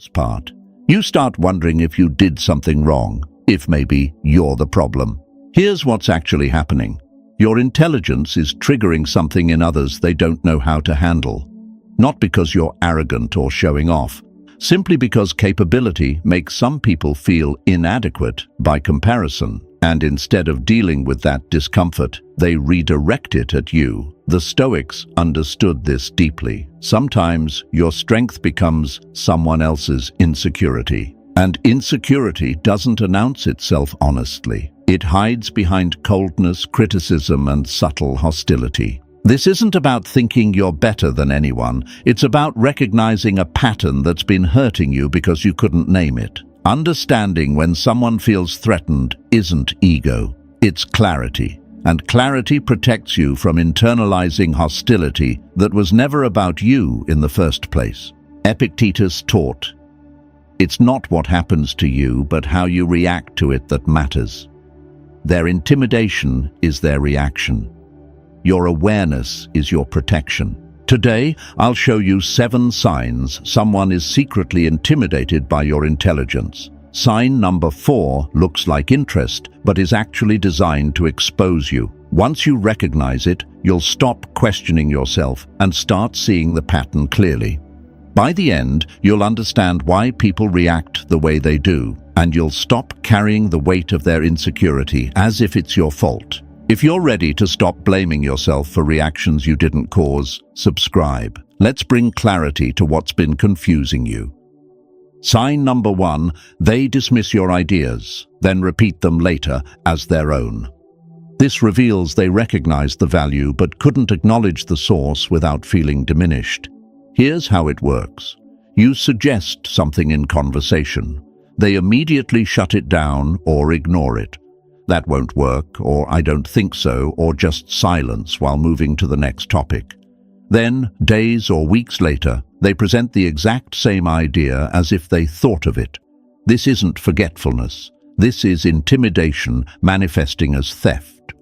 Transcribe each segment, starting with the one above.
part. You start wondering if you did something wrong, if maybe you're the problem. Here's what's actually happening. Your intelligence is triggering something in others they don't know how to handle. Not because you're arrogant or showing off, simply because capability makes some people feel inadequate by comparison, and instead of dealing with that discomfort, they redirect it at you. The Stoics understood this deeply. Sometimes your strength becomes someone else's insecurity. And insecurity doesn't announce itself honestly. It hides behind coldness, criticism, and subtle hostility. This isn't about thinking you're better than anyone. It's about recognizing a pattern that's been hurting you because you couldn't name it. Understanding when someone feels threatened isn't ego, it's clarity. And clarity protects you from internalizing hostility that was never about you in the first place. Epictetus taught, "It's not what happens to you, but how you react to it that matters." Their intimidation is their reaction. Your awareness is your protection. Today, I'll show you 7 signs someone is secretly intimidated by your intelligence. Sign number 4 looks like interest, but is actually designed to expose you. Once you recognize it, you'll stop questioning yourself and start seeing the pattern clearly. By the end, you'll understand why people react the way they do, and you'll stop carrying the weight of their insecurity as if it's your fault. If you're ready to stop blaming yourself for reactions you didn't cause, subscribe. Let's bring clarity to what's been confusing you. Sign number 1, they dismiss your ideas, then repeat them later as their own. This reveals they recognize the value but couldn't acknowledge the source without feeling diminished. Here's how it works. You suggest something in conversation. They immediately shut it down or ignore it. That won't work, or I don't think so, or just silence while moving to the next topic. Then, days or weeks later, they present the exact same idea as if they thought of it. This isn't forgetfulness. This is intimidation manifesting as theft.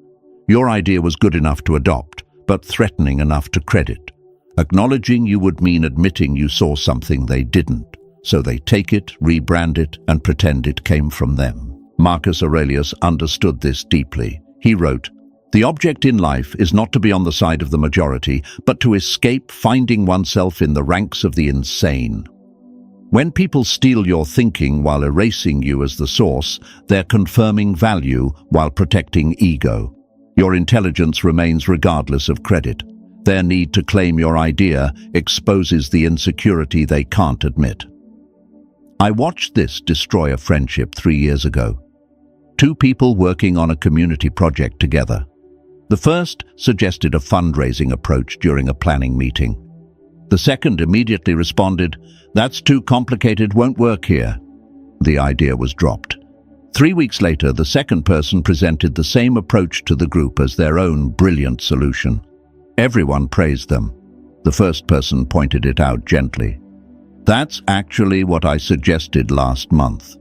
Your idea was good enough to adopt, but threatening enough to credit. Acknowledging you would mean admitting you saw something they didn't. So they take it, rebrand it, and pretend it came from them. Marcus Aurelius understood this deeply. He wrote, "The object in life is not to be on the side of the majority, but to escape finding oneself in the ranks of the insane." When people steal your thinking while erasing you as the source, they're confirming value while protecting ego. Your intelligence remains regardless of credit. Their need to claim your idea exposes the insecurity they can't admit. I watched this destroy a friendship 3 years ago. 2 people working on a community project together. The first suggested a fundraising approach during a planning meeting. The second immediately responded, "That's too complicated, won't work here." The idea was dropped. 3 weeks later, the second person presented the same approach to the group as their own brilliant solution. Everyone praised them. The first person pointed it out gently. "That's actually what I suggested last month."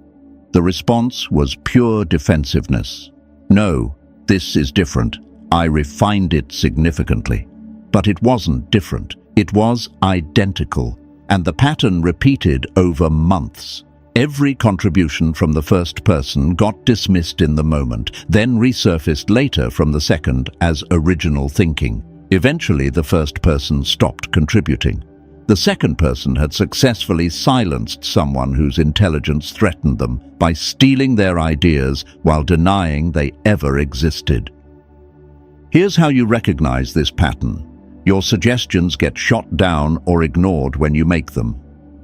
The response was pure defensiveness. "No, this is different. I refined it significantly." But it wasn't different. It was identical. And the pattern repeated over months. Every contribution from the first person got dismissed in the moment, then resurfaced later from the second as original thinking. Eventually, the first person stopped contributing. The second person had successfully silenced someone whose intelligence threatened them by stealing their ideas while denying they ever existed. Here's how you recognize this pattern. Your suggestions get shot down or ignored when you make them.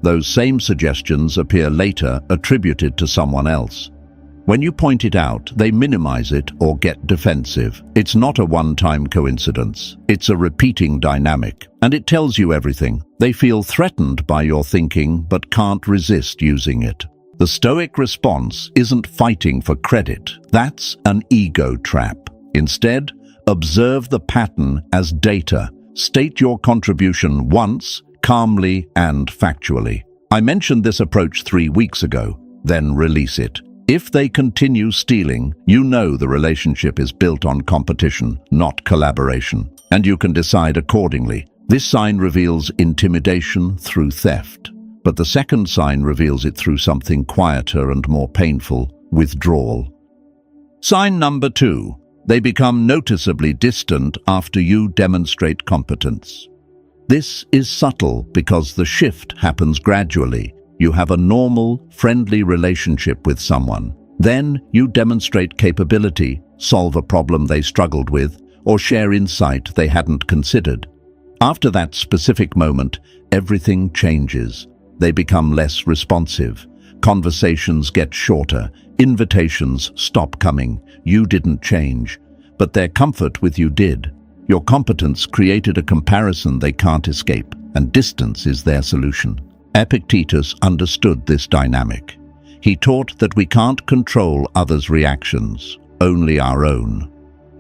Those same suggestions appear later attributed to someone else. When you point it out, they minimize it or get defensive. It's not a one-time coincidence. It's a repeating dynamic, and it tells you everything. They feel threatened by your thinking but can't resist using it. The Stoic response isn't fighting for credit. That's an ego trap. Instead, observe the pattern as data. State your contribution once, calmly and factually. I mentioned this approach 3 weeks ago, then release it. If they continue stealing, you know the relationship is built on competition, not collaboration, and you can decide accordingly. This sign reveals intimidation through theft. But the second sign reveals it through something quieter and more painful: withdrawal. Sign number 2. They become noticeably distant after you demonstrate competence. This is subtle because the shift happens gradually. You have a normal, friendly relationship with someone. Then you demonstrate capability, solve a problem they struggled with, or share insight they hadn't considered. After that specific moment, everything changes. They become less responsive. Conversations get shorter. Invitations stop coming. You didn't change, but their comfort with you did. Your competence created a comparison they can't escape, and distance is their solution. Epictetus understood this dynamic. He taught that we can't control others' reactions, only our own.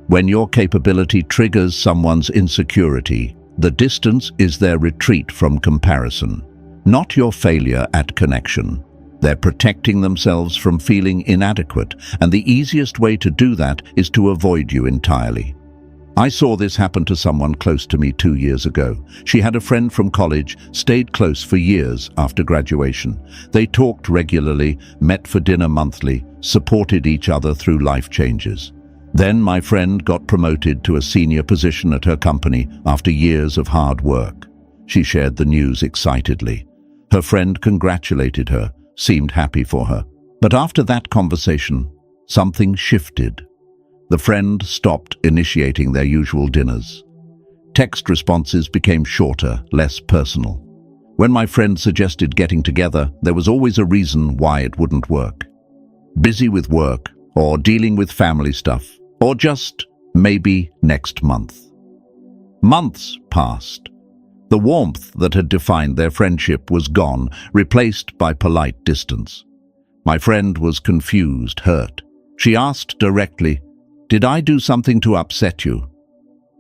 When your capability triggers someone's insecurity, the distance is their retreat from comparison, not your failure at connection. They're protecting themselves from feeling inadequate, and the easiest way to do that is to avoid you entirely. I saw this happen to someone close to me 2 years ago. She had a friend from college, stayed close for years after graduation. They talked regularly, met for dinner monthly, supported each other through life changes. Then my friend got promoted to a senior position at her company after years of hard work. She shared the news excitedly. Her friend congratulated her, seemed happy for her. But after that conversation, something shifted. The friend stopped initiating their usual dinners. Text responses became shorter, less personal. When my friend suggested getting together, there was always a reason why it wouldn't work. Busy with work, or dealing with family stuff, or just maybe next month. Months passed. The warmth that had defined their friendship was gone, replaced by polite distance. My friend was confused, hurt. She asked directly, "Did I do something to upset you?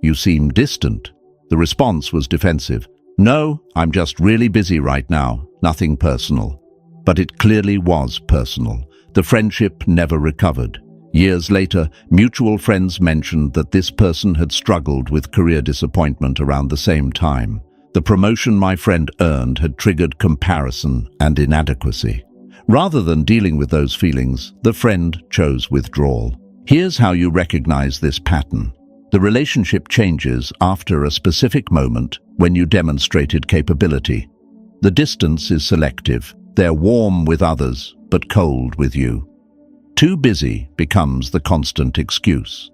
You seem distant." The response was defensive. "No, I'm just really busy right now, nothing personal." But it clearly was personal. The friendship never recovered. Years later, mutual friends mentioned that this person had struggled with career disappointment around the same time. The promotion my friend earned had triggered comparison and inadequacy. Rather than dealing with those feelings, the friend chose withdrawal. Here's how you recognize this pattern. The relationship changes after a specific moment when you demonstrated capability. The distance is selective. They're warm with others, but cold with you. Too busy becomes the constant excuse.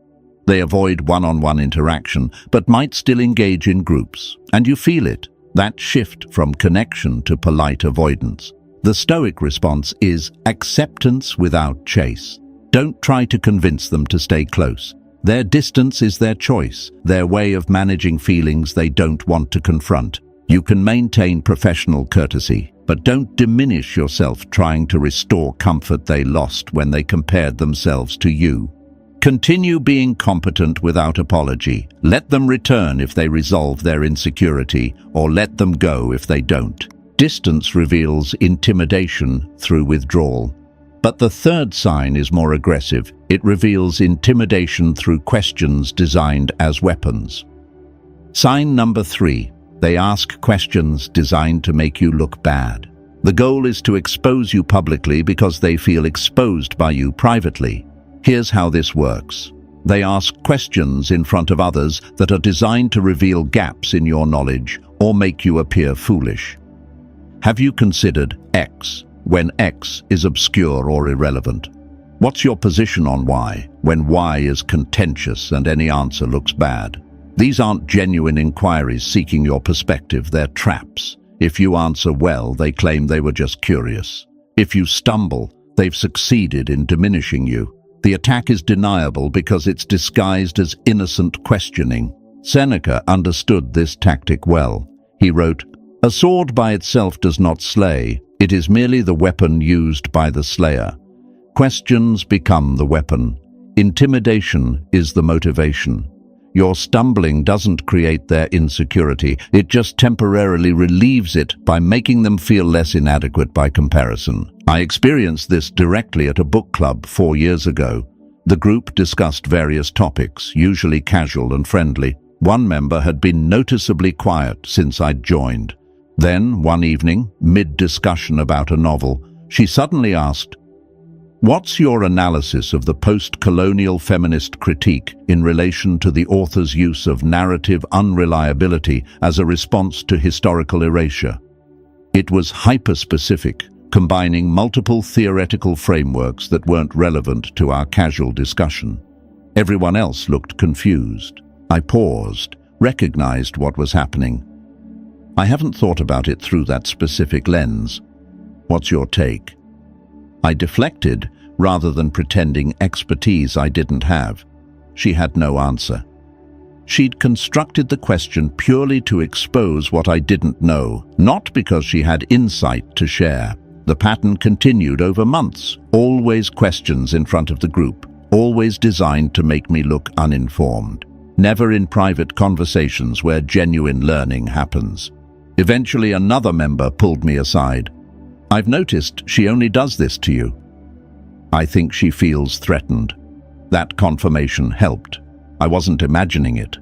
They avoid one-on-one interaction, but might still engage in groups. And you feel it, that shift from connection to polite avoidance. The Stoic response is acceptance without chase. Don't try to convince them to stay close. Their distance is their choice, their way of managing feelings they don't want to confront. You can maintain professional courtesy, but don't diminish yourself trying to restore comfort they lost when they compared themselves to you. Continue being competent without apology. Let them return if they resolve their insecurity, or let them go if they don't. Distance reveals intimidation through withdrawal. But the third sign is more aggressive. It reveals intimidation through questions designed as weapons. Sign number 3. They ask questions designed to make you look bad. The goal is to expose you publicly because they feel exposed by you privately. Here's how this works. They ask questions in front of others that are designed to reveal gaps in your knowledge or make you appear foolish. Have you considered X when X is obscure or irrelevant? What's your position on Y when Y is contentious and any answer looks bad? These aren't genuine inquiries seeking your perspective, they're traps. If you answer well, they claim they were just curious. If you stumble, they've succeeded in diminishing you. The attack is deniable because it's disguised as innocent questioning. Seneca understood this tactic well. He wrote, "A sword by itself does not slay. It is merely the weapon used by the slayer. Questions become the weapon. Intimidation is the motivation. Your stumbling doesn't create their insecurity. It just temporarily relieves it by making them feel less inadequate by comparison." I experienced this directly at a book club 4 years ago. The group discussed various topics, usually casual and friendly. One member had been noticeably quiet since I'd joined. Then, one evening, mid-discussion about a novel, she suddenly asked, "What's your analysis of the post-colonial feminist critique in relation to the author's use of narrative unreliability as a response to historical erasure?" It was hyper-specific, combining multiple theoretical frameworks that weren't relevant to our casual discussion. Everyone else looked confused. I paused, recognized what was happening. "I haven't thought about it through that specific lens. What's your take?" I deflected, rather than pretending expertise I didn't have. She had no answer. She'd constructed the question purely to expose what I didn't know, not because she had insight to share. The pattern continued over months, always questions in front of the group, always designed to make me look uninformed. Never in private conversations where genuine learning happens. Eventually, another member pulled me aside. "I've noticed she only does this to you." "I think she feels threatened." That confirmation helped. I wasn't imagining it.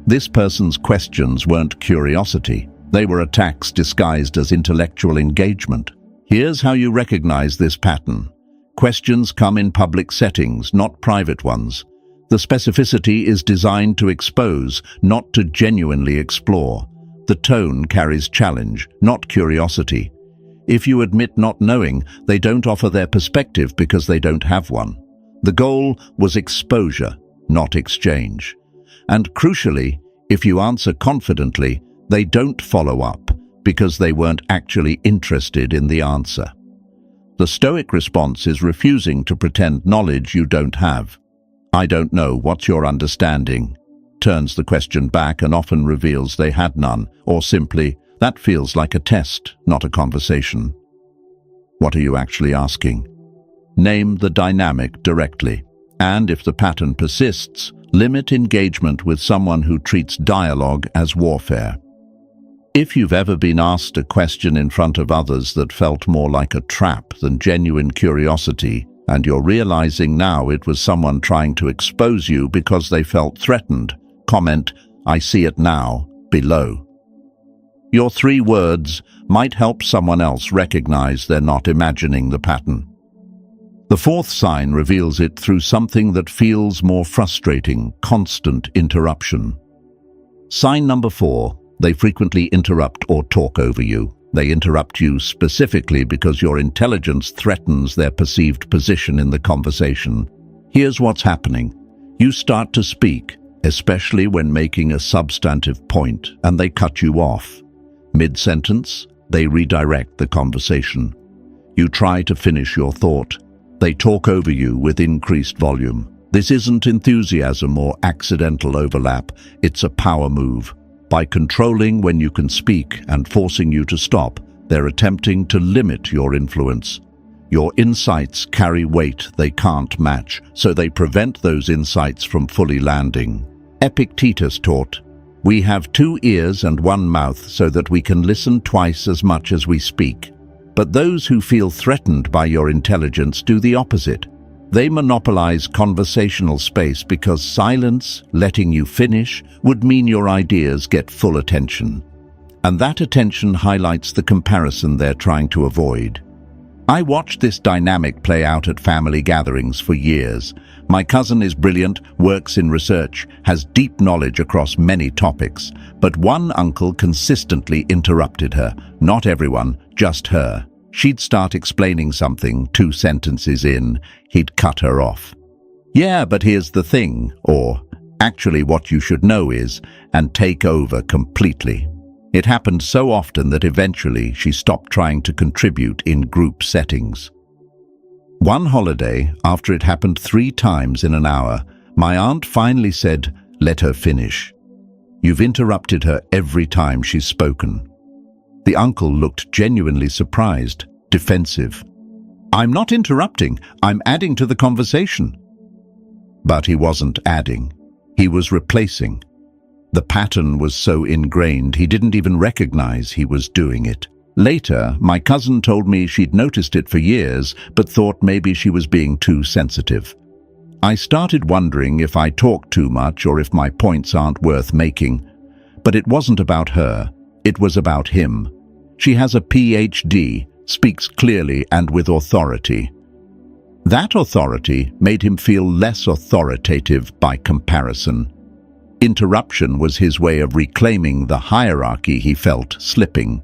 This person's questions weren't curiosity. They were attacks disguised as intellectual engagement. Here's how you recognize this pattern. Questions come in public settings, not private ones. The specificity is designed to expose, not to genuinely explore. The tone carries challenge, not curiosity. If you admit not knowing, they don't offer their perspective because they don't have one. The goal was exposure, not exchange. And crucially, if you answer confidently, they don't follow up because they weren't actually interested in the answer. The Stoic response is refusing to pretend knowledge you don't have. "I don't know, what's your understanding?" turns the question back and often reveals they had none, or simply, "That feels like a test, not a conversation." What are you actually asking? Name the dynamic directly. And if the pattern persists, limit engagement with someone who treats dialogue as warfare. If you've ever been asked a question in front of others that felt more like a trap than genuine curiosity, and you're realizing now it was someone trying to expose you because they felt threatened, comment, "I see it now," below. Your 3 words might help someone else recognize they're not imagining the pattern. The 4th sign reveals it through something that feels more frustrating: constant interruption. Sign number 4. They frequently interrupt or talk over you. They interrupt you specifically because your intelligence threatens their perceived position in the conversation. Here's what's happening. You start to speak, especially when making a substantive point, and they cut you off. Mid-sentence, they redirect the conversation. You try to finish your thought. They talk over you with increased volume. This isn't enthusiasm or accidental overlap, it's a power move. By controlling when you can speak and forcing you to stop, they're attempting to limit your influence. Your insights carry weight they can't match, so they prevent those insights from fully landing. Epictetus taught, "We have 2 ears and 1 mouth so that we can listen twice as much as we speak." But those who feel threatened by your intelligence do the opposite. They monopolize conversational space because silence, letting you finish, would mean your ideas get full attention. And that attention highlights the comparison they're trying to avoid. I watched this dynamic play out at family gatherings for years. My cousin is brilliant, works in research, has deep knowledge across many topics, but one uncle consistently interrupted her. Not everyone, just her. She'd start explaining something, 2 sentences in, he'd cut her off. "Yeah, but here's the thing," or "Actually what you should know is," and take over completely. It happened so often that eventually she stopped trying to contribute in group settings. One holiday, after it happened 3 times in an hour, my aunt finally said, "Let her finish. You've interrupted her every time she's spoken." The uncle looked genuinely surprised, defensive. "I'm not interrupting, I'm adding to the conversation." But he wasn't adding, he was replacing. The pattern was so ingrained he didn't even recognize he was doing it. Later, my cousin told me she'd noticed it for years, but thought maybe she was being too sensitive. I started wondering if I talk too much or if my points aren't worth making. But it wasn't about her. It was about him. She has a PhD, speaks clearly and with authority. That authority made him feel less authoritative by comparison. Interruption was his way of reclaiming the hierarchy he felt slipping.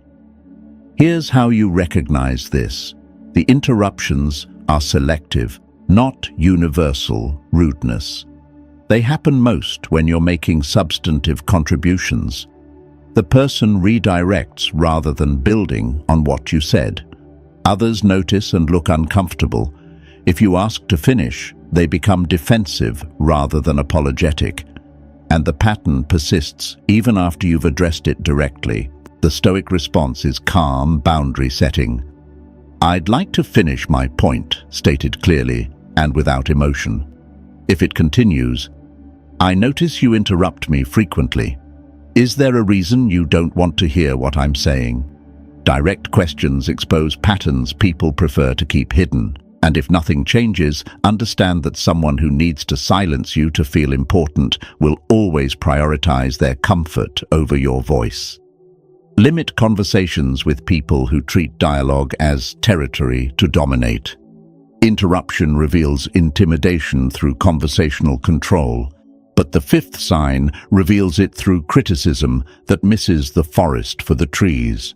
Here's how you recognize this. The interruptions are selective, not universal rudeness. They happen most when you're making substantive contributions. The person redirects rather than building on what you said. Others notice and look uncomfortable. If you ask to finish, they become defensive rather than apologetic. And the pattern persists even after you've addressed it directly. The Stoic response is calm boundary setting. "I'd like to finish my point," stated clearly and without emotion. If it continues, "I notice you interrupt me frequently. Is there a reason you don't want to hear what I'm saying?" Direct questions expose patterns people prefer to keep hidden. And if nothing changes, understand that someone who needs to silence you to feel important will always prioritize their comfort over your voice. Limit conversations with people who treat dialogue as territory to dominate. Interruption reveals intimidation through conversational control, but the fifth sign reveals it through criticism that misses the forest for the trees.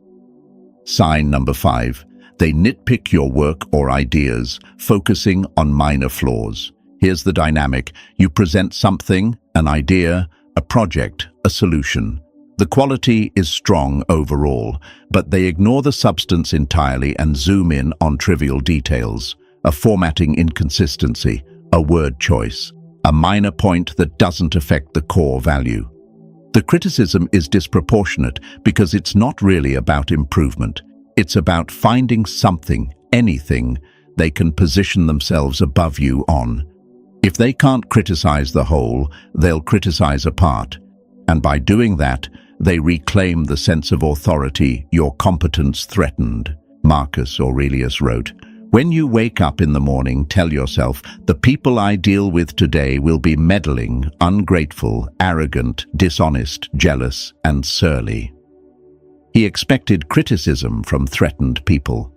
Sign number 5. They nitpick your work or ideas, focusing on minor flaws. Here's the dynamic. You present something, an idea, a project, a solution. The quality is strong overall, but they ignore the substance entirely and zoom in on trivial details. A formatting inconsistency, a word choice, a minor point that doesn't affect the core value. The criticism is disproportionate because it's not really about improvement. It's about finding something, anything, they can position themselves above you on. If they can't criticize the whole, they'll criticize a part. And by doing that, they reclaim the sense of authority your competence threatened. Marcus Aurelius wrote, "When you wake up in the morning, tell yourself, the people I deal with today will be meddling, ungrateful, arrogant, dishonest, jealous, and surly." He expected criticism from threatened people,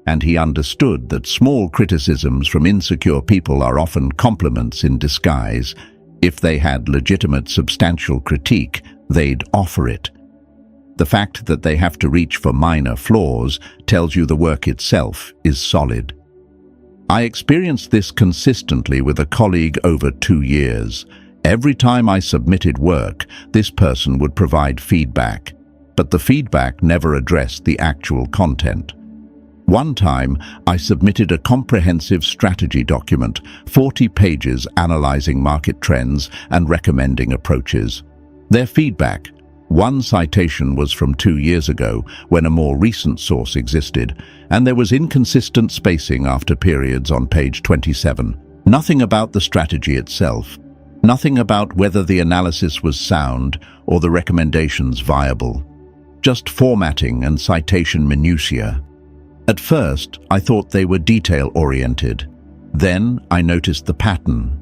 and he understood that small criticisms from insecure people are often compliments in disguise. If they had legitimate, substantial critique, they'd offer it. The fact that they have to reach for minor flaws tells you the work itself is solid. I experienced this consistently with a colleague over 2 years. Every time I submitted work, this person would provide feedback, but the feedback never addressed the actual content. One time, I submitted a comprehensive strategy document, 40 pages analyzing market trends and recommending approaches. Their feedback: one citation was from 2 years ago, when a more recent source existed, and there was inconsistent spacing after periods on page 27. Nothing about the strategy itself, nothing about whether the analysis was sound or the recommendations viable. Just formatting and citation minutiae. At first, I thought they were detail-oriented. Then I noticed the pattern.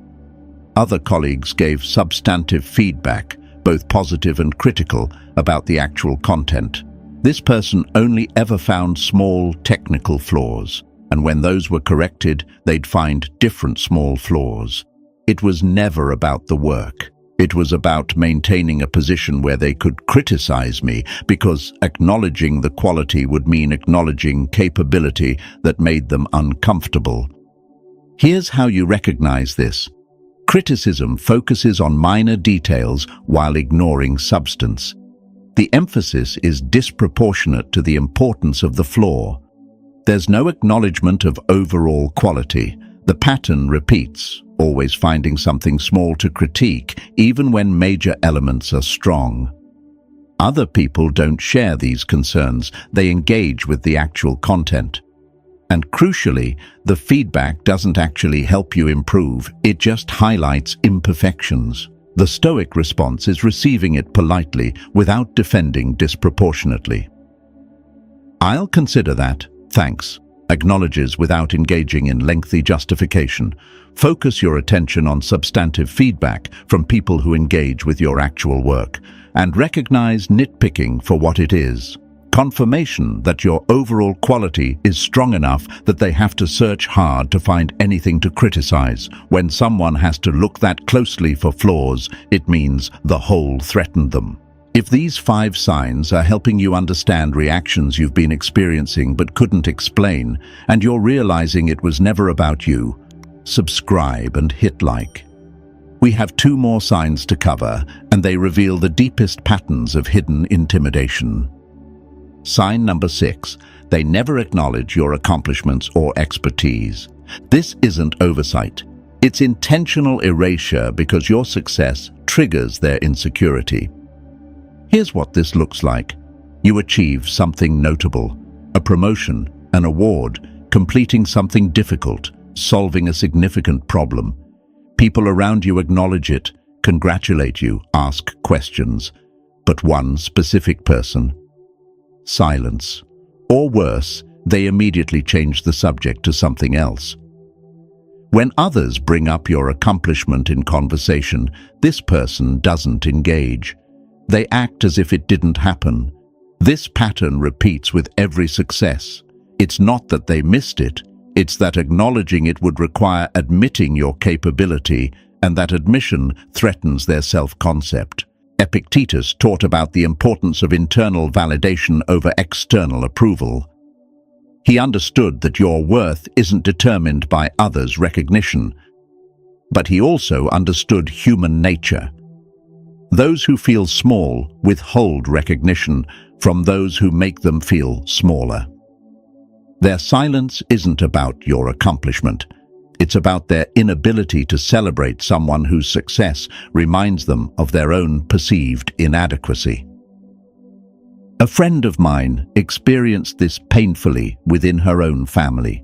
Other colleagues gave substantive feedback, both positive and critical, about the actual content. This person only ever found small technical flaws, and when those were corrected, they'd find different small flaws. It was never about the work. It was about maintaining a position where they could criticize me, because acknowledging the quality would mean acknowledging capability that made them uncomfortable. Here's how you recognize this. Criticism focuses on minor details while ignoring substance. The emphasis is disproportionate to the importance of the flaw. There's no acknowledgement of overall quality. The pattern repeats, always finding something small to critique, even when major elements are strong. Other people don't share these concerns. They engage with the actual content. And crucially, the feedback doesn't actually help you improve. It just highlights imperfections. The Stoic response is receiving it politely without defending disproportionately. "I'll consider that, thanks," acknowledges without engaging in lengthy justification. Focus your attention on substantive feedback from people who engage with your actual work, and recognize nitpicking for what it is: Confirmation that your overall quality is strong enough that they have to search hard to find anything to criticize. When someone has to look that closely for flaws, it means the whole threatened them. If these 5 signs are helping you understand reactions you've been experiencing but couldn't explain, and you're realizing it was never about you, subscribe and hit like. We have 2 more signs to cover, and they reveal the deepest patterns of hidden intimidation. Sign number 6. They never acknowledge your accomplishments or expertise. This isn't oversight. It's intentional erasure because your success triggers their insecurity. Here's what this looks like. You achieve something notable, a promotion, an award, completing something difficult, solving a significant problem. People around you acknowledge it, congratulate you, ask questions. But one specific person? Silence. Or worse, they immediately change the subject to something else. When others bring up your accomplishment in conversation, this person doesn't engage. They act as if it didn't happen. This pattern repeats with every success. It's not that they missed it, it's that acknowledging it would require admitting your capability, and that admission threatens their self-concept. Epictetus taught about the importance of internal validation over external approval. He understood that your worth isn't determined by others' recognition, but he also understood human nature. Those who feel small withhold recognition from those who make them feel smaller. Their silence isn't about your accomplishment. It's about their inability to celebrate someone whose success reminds them of their own perceived inadequacy. A friend of mine experienced this painfully within her own family.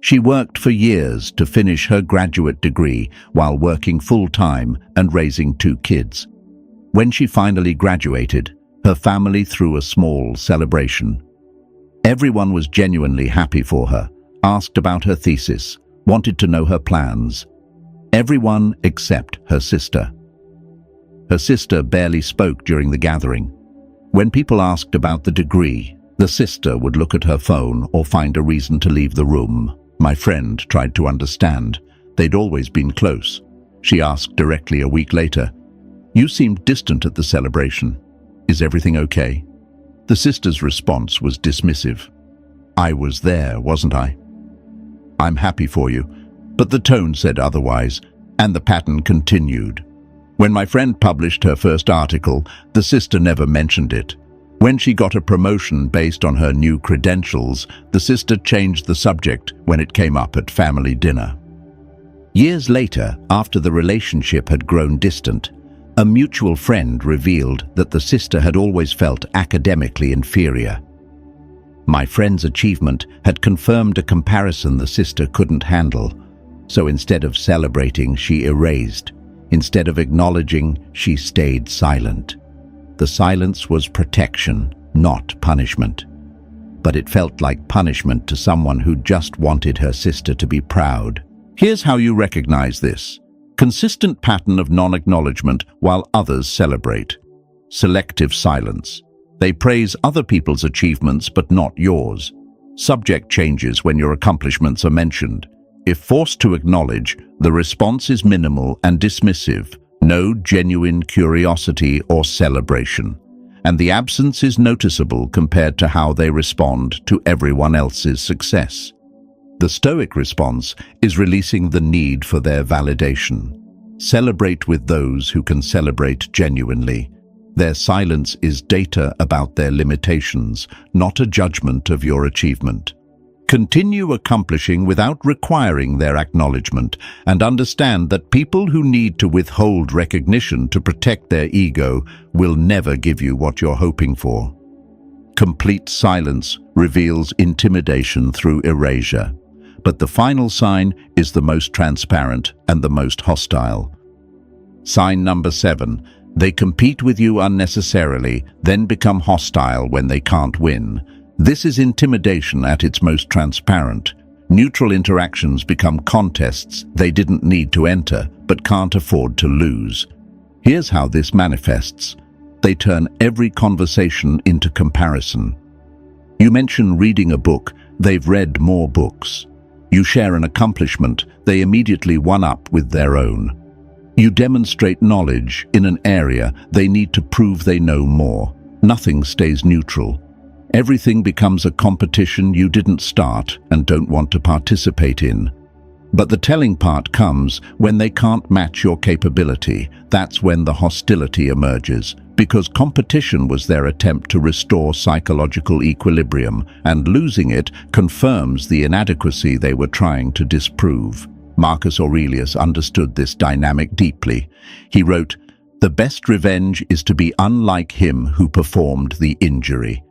She worked for years to finish her graduate degree while working full-time and raising 2 kids. When she finally graduated, her family threw a small celebration. Everyone was genuinely happy for her, asked about her thesis, wanted to know her plans. Everyone except her sister. Her sister barely spoke during the gathering. When people asked about the degree, the sister would look at her phone or find a reason to leave the room. My friend tried to understand. They'd always been close. She asked directly a week later, "You seemed distant at the celebration. Is everything okay?" The sister's response was dismissive. "I was there, wasn't I? I'm happy for you." But the tone said otherwise, and the pattern continued. When my friend published her first article, the sister never mentioned it. When she got a promotion based on her new credentials, the sister changed the subject when it came up at family dinner. Years later, after the relationship had grown distant, a mutual friend revealed that the sister had always felt academically inferior. My friend's achievement had confirmed a comparison the sister couldn't handle, so instead of celebrating, she erased. Instead of acknowledging, she stayed silent. The silence was protection, not punishment. But it felt like punishment to someone who just wanted her sister to be proud. Here's how you recognize this. Consistent pattern of non-acknowledgement while others celebrate. Selective silence. They praise other people's achievements but not yours. Subject changes when your accomplishments are mentioned. If forced to acknowledge, the response is minimal and dismissive, no genuine curiosity or celebration. And the absence is noticeable compared to how they respond to everyone else's success. The Stoic response is releasing the need for their validation. Celebrate with those who can celebrate genuinely. Their silence is data about their limitations, not a judgment of your achievement. Continue accomplishing without requiring their acknowledgement, and understand that people who need to withhold recognition to protect their ego will never give you what you're hoping for. Complete silence reveals intimidation through erasure. But the final sign is the most transparent and the most hostile. Sign number 7. They compete with you unnecessarily, then become hostile when they can't win. This is intimidation at its most transparent. Neutral interactions become contests they didn't need to enter, but can't afford to lose. Here's how this manifests. They turn every conversation into comparison. You mention reading a book, they've read more books. You share an accomplishment, they immediately one-up with their own. You demonstrate knowledge in an area, they need to prove they know more. Nothing stays neutral. Everything becomes a competition you didn't start and don't want to participate in. But the telling part comes when they can't match your capability. That's when the hostility emerges, because competition was their attempt to restore psychological equilibrium, and losing it confirms the inadequacy they were trying to disprove. Marcus Aurelius understood this dynamic deeply. He wrote, "The best revenge is to be unlike him who performed the injury."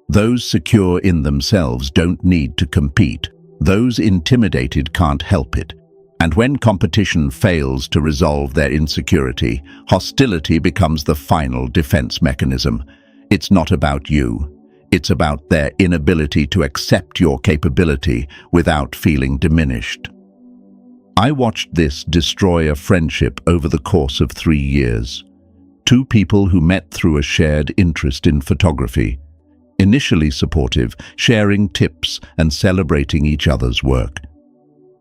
Those secure in themselves don't need to compete. Those intimidated can't help it. And when competition fails to resolve their insecurity, hostility becomes the final defense mechanism. It's not about you. It's about their inability to accept your capability without feeling diminished. I watched this destroy a friendship over the course of 3 years. Two people who met through a shared interest in photography. Initially supportive, sharing tips and celebrating each other's work.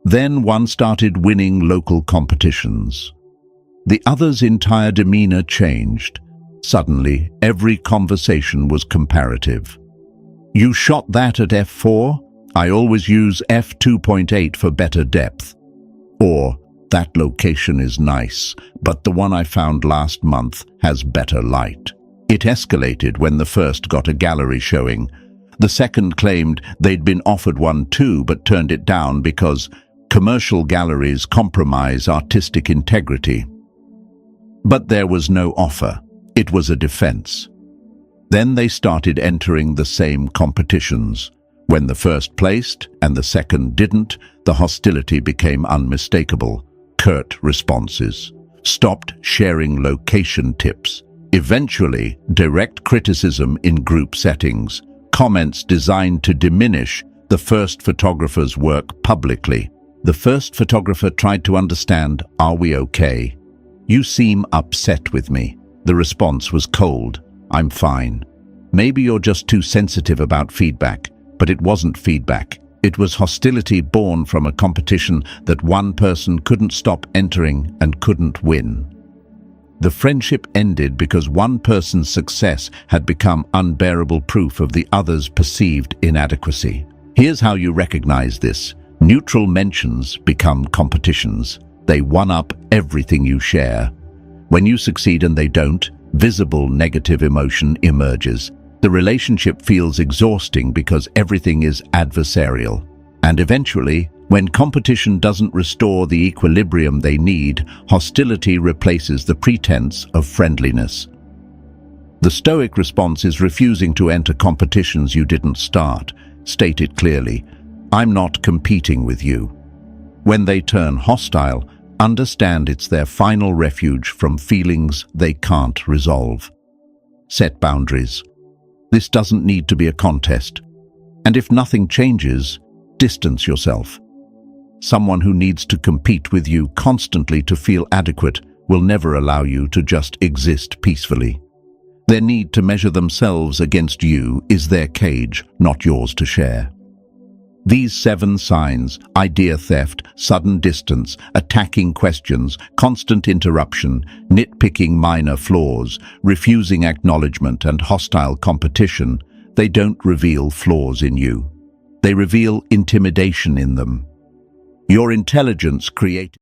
Then one started winning local competitions. The other's entire demeanor changed. Suddenly, every conversation was comparative. "You shot that at f4? I always use f2.8 for better depth." Or, "That location is nice, but the one I found last month has better light." It escalated when the first got a gallery showing. The second claimed they'd been offered one too, but turned it down because commercial galleries compromise artistic integrity. But there was no offer. It was a defense. Then they started entering the same competitions. When the first placed and the second didn't, the hostility became unmistakable. Curt responses. Stopped sharing location tips. Eventually, direct criticism in group settings. Comments designed to diminish the first photographer's work publicly. The first photographer tried to understand, "Are we okay? You seem upset with me." The response was cold. "I'm fine. Maybe you're just too sensitive about feedback." But it wasn't feedback. It was hostility born from a competition that one person couldn't stop entering and couldn't win. The friendship ended because one person's success had become unbearable proof of the other's perceived inadequacy. Here's how you recognize this. Neutral mentions become competitions. They one-up everything you share. When you succeed and they don't, visible negative emotion emerges. The relationship feels exhausting because everything is adversarial. And eventually, when competition doesn't restore the equilibrium they need, hostility replaces the pretense of friendliness. The Stoic response is refusing to enter competitions you didn't start. State it clearly. "I'm not competing with you." When they turn hostile, understand it's their final refuge from feelings they can't resolve. Set boundaries. This doesn't need to be a contest. And if nothing changes, distance yourself. Someone who needs to compete with you constantly to feel adequate will never allow you to just exist peacefully. Their need to measure themselves against you is their cage, not yours to share. These 7 signs, idea theft, sudden distance, attacking questions, constant interruption, nitpicking minor flaws, refusing acknowledgement and hostile competition, they don't reveal flaws in you. They reveal intimidation in them. Your intelligence creates